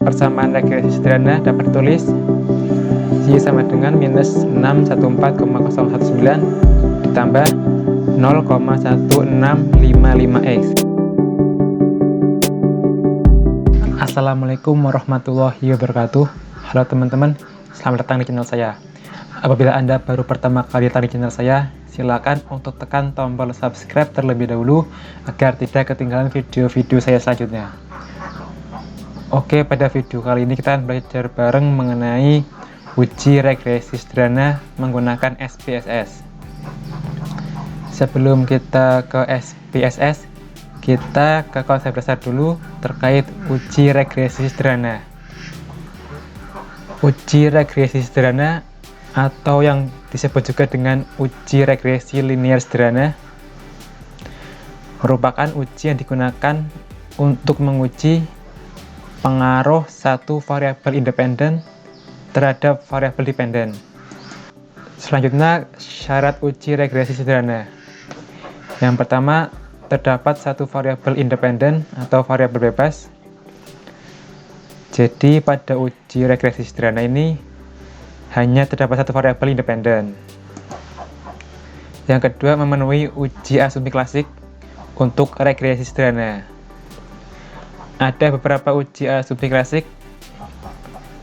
Persamaan regresi sederhana dapat ditulis Y sama dengan minus 614,019 ditambah 0,1655X. Assalamualaikum warahmatullahi wabarakatuh. Halo teman-teman, selamat datang di channel saya. Apabila Anda baru pertama kali datang di channel saya, silakan untuk tekan tombol subscribe terlebih dahulu agar tidak ketinggalan video-video saya selanjutnya. Oke, pada video kali ini kita akan belajar bareng mengenai uji regresi sederhana menggunakan SPSS. Sebelum kita ke SPSS, kita ke konsep dasar dulu terkait uji regresi sederhana. Uji regresi sederhana atau yang disebut juga dengan uji regresi linear sederhana merupakan uji yang digunakan untuk menguji pengaruh satu variabel independen terhadap variabel dependen. Selanjutnya, syarat uji regresi sederhana. Yang pertama, terdapat satu variabel independen atau variabel bebas. Jadi, pada uji regresi sederhana ini hanya terdapat satu variabel independen. Yang kedua, memenuhi uji asumsi klasik untuk regresi sederhana. Ada beberapa uji asumsi klasik.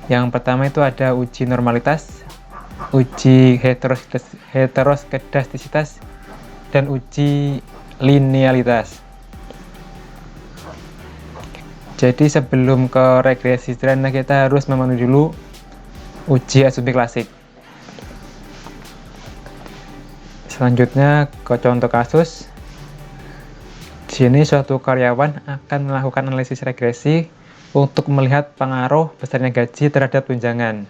Yang pertama itu ada uji normalitas, uji heteroskedastisitas, dan uji linealitas. Jadi sebelum ke regresi sederhana kita harus memenuhi dulu uji asumsi klasik. Selanjutnya ke contoh kasus. Di sini suatu karyawan akan melakukan analisis regresi untuk melihat pengaruh besarnya gaji terhadap tunjangan.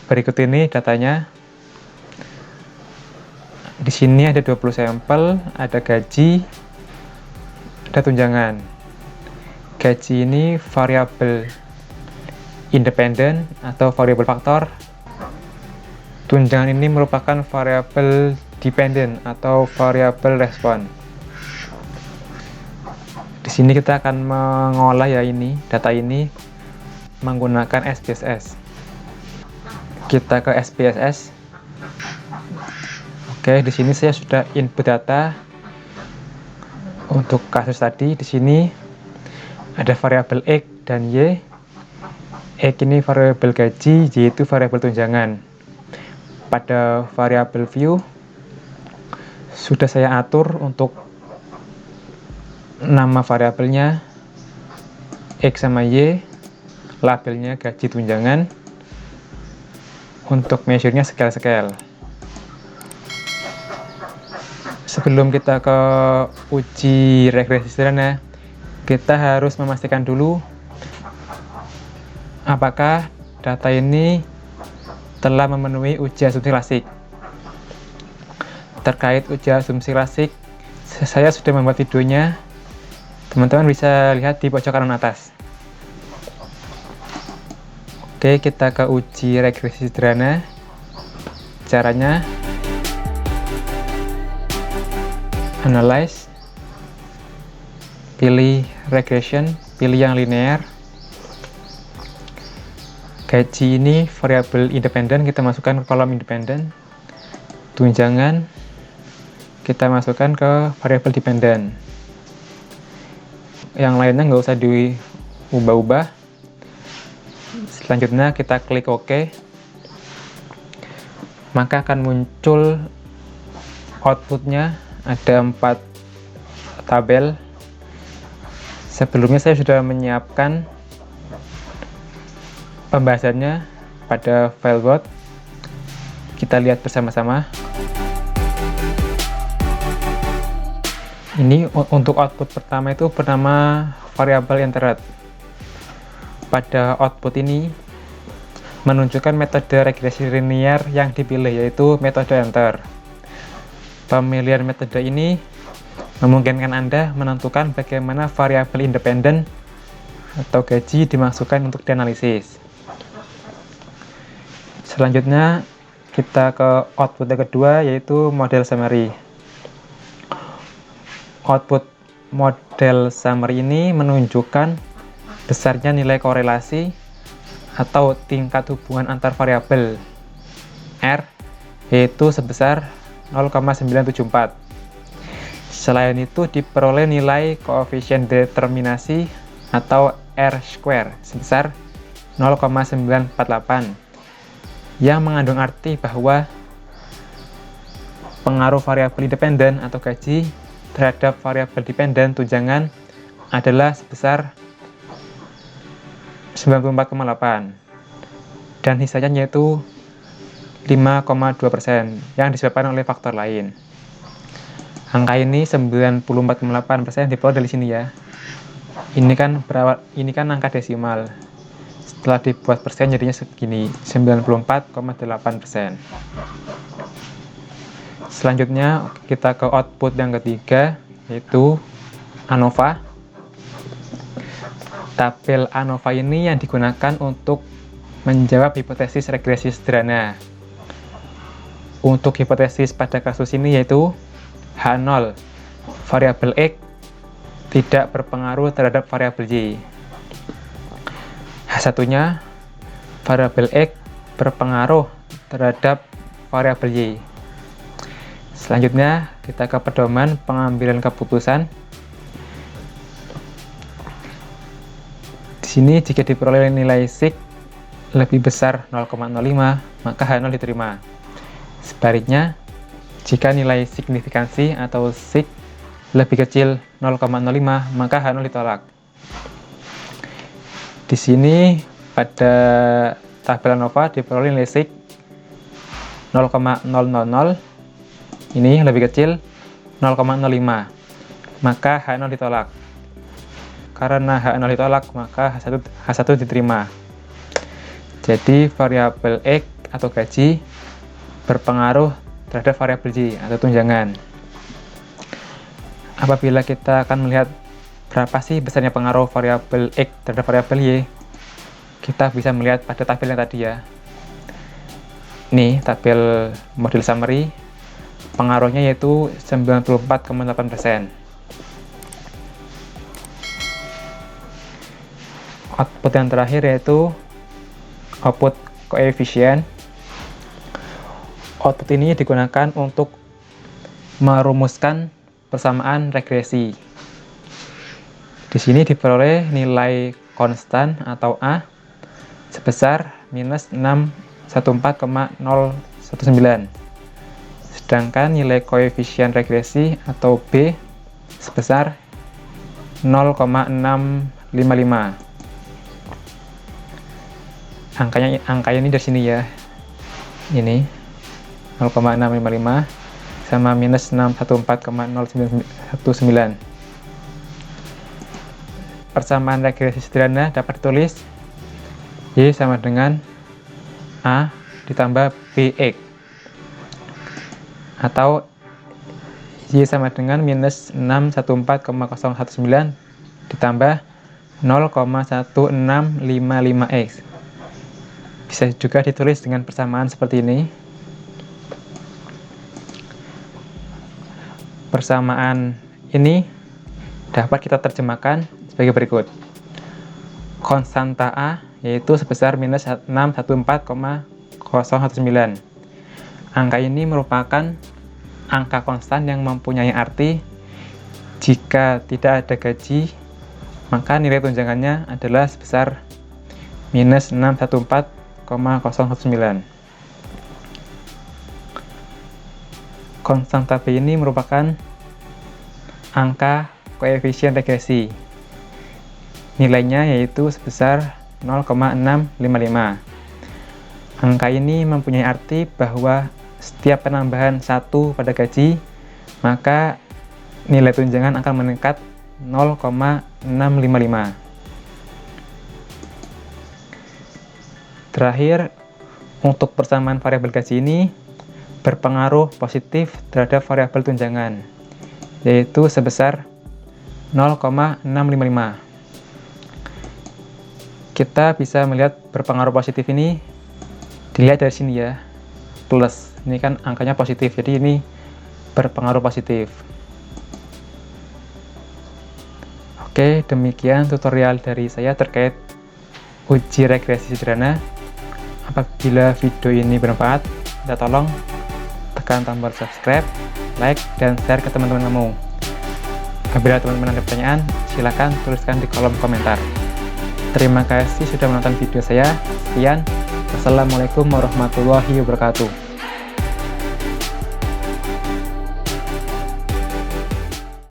Berikut ini datanya. Di sini ada 20 sampel, ada gaji, ada tunjangan. Gaji ini variabel independen atau variabel faktor. Tunjangan ini merupakan variabel dependen atau variabel respon. Di sini kita akan mengolah data ini menggunakan SPSS. Kita ke SPSS. Oke, di sini saya sudah input data untuk kasus tadi. Di sini ada variabel X dan Y. X ini variabel gaji, Y itu variabel tunjangan. Pada variabel view sudah saya atur untuk nama variabelnya X sama Y, labelnya gaji tunjangan, untuk measure-nya scale. Sebelum kita ke uji regresi sederhana, kita harus memastikan dulu apakah data ini telah memenuhi uji asumsi klasik. Terkait uji asumsi klasik, saya sudah membuat videonya. Teman-teman bisa lihat di pojok kanan atas. Oke, kita ke uji regresi sederhana. Caranya, analyze, pilih regression, pilih yang linear. Gaji ini variabel independen, kita masukkan ke kolom independen. Tunjangan kita masukkan ke variabel dependen. Yang lainnya nggak usah diubah-ubah. Selanjutnya kita klik OK. Maka akan muncul outputnya, ada 4 tabel. Sebelumnya saya sudah menyiapkan pembahasannya pada file Word. Kita lihat bersama-sama. Ini untuk output pertama itu bernama variabel entered. Pada output ini menunjukkan metode regresi linear yang dipilih, yaitu metode enter. Pemilihan metode ini memungkinkan Anda menentukan bagaimana variabel independen atau gaji dimasukkan untuk dianalisis. Selanjutnya kita ke output yang kedua, yaitu model summary. Output model summary ini menunjukkan besarnya nilai korelasi atau tingkat hubungan antar variabel R, yaitu sebesar 0,974. Selain itu diperoleh nilai koefisien determinasi atau R-square sebesar 0,948 yang mengandung arti bahwa pengaruh variabel independen atau gaji terhadap variabel dependen tunjangan adalah sebesar 94,8 dan sisanya yaitu 5,2% yang disebabkan oleh faktor lain. Angka ini 94,8% diperoleh dari sini ya. Ini kan angka desimal. Setelah dibuat persen jadinya segini, 94,8%. Selanjutnya kita ke output yang ketiga, yaitu ANOVA. Tabel ANOVA ini yang digunakan untuk menjawab hipotesis regresi sederhana. Untuk hipotesis pada kasus ini yaitu H0, variabel X tidak berpengaruh terhadap variabel Y. H1-nya, variabel X berpengaruh terhadap variabel Y. Selanjutnya kita ke pedoman pengambilan keputusan. Di sini jika diperoleh nilai SIG lebih besar 0,05 maka H0 diterima. Sebaliknya, jika nilai signifikansi atau SIG lebih kecil 0,05 maka H0 ditolak. Di sini pada tabel ANOVA diperoleh nilai SIG 0,000, ini lebih kecil 0,05 maka H0 ditolak. Karena H0 ditolak maka H1 diterima. Jadi variabel X atau gaji berpengaruh terhadap variabel Y atau tunjangan. Apabila kita akan melihat berapa sih besarnya pengaruh variabel X terhadap variabel Y, kita bisa melihat pada tabel yang tadi ya. Ini tabel model summary, pengaruhnya yaitu 94,8%. Output yang terakhir yaitu output koefisien. Output ini digunakan untuk merumuskan persamaan regresi. Di sini diperoleh nilai konstan atau A sebesar minus 614,019. Sedangkan nilai koefisien regresi atau B sebesar 0,655. Angkanya ini dari sini ya. Ini 0,655 sama minus 614,019. Persamaan regresi sederhana dapat ditulis Y sama dengan A ditambah BX atau Y sama dengan minus 614,019 ditambah 0,1655X. Bisa juga ditulis dengan persamaan seperti ini. Persamaan ini dapat kita terjemahkan sebagai berikut. Konstanta A yaitu sebesar minus 614,019. Angka ini merupakan angka konstan yang mempunyai arti jika tidak ada gaji, maka nilai tunjangannya adalah sebesar minus 614,019. Konstanta B ini merupakan angka koefisien regresi. Nilainya yaitu sebesar 0,655. Angka ini mempunyai arti bahwa setiap penambahan 1 pada gaji, maka nilai tunjangan akan meningkat 0,655. Terakhir, untuk persamaan variabel gaji ini berpengaruh positif terhadap variabel tunjangan, yaitu sebesar 0,655. Kita bisa melihat berpengaruh positif ini dilihat dari sini ya, plus. Ini kan angkanya positif, jadi ini berpengaruh positif. Oke, demikian tutorial dari saya terkait uji regresi sederhana. Apabila video ini bermanfaat, minta tolong tekan tombol subscribe, like, dan share ke teman-teman kamu. Apabila teman-teman ada pertanyaan, silakan tuliskan di kolom komentar. Terima kasih sudah menonton video saya. Sekian. Wassalamualaikum warahmatullahi wabarakatuh.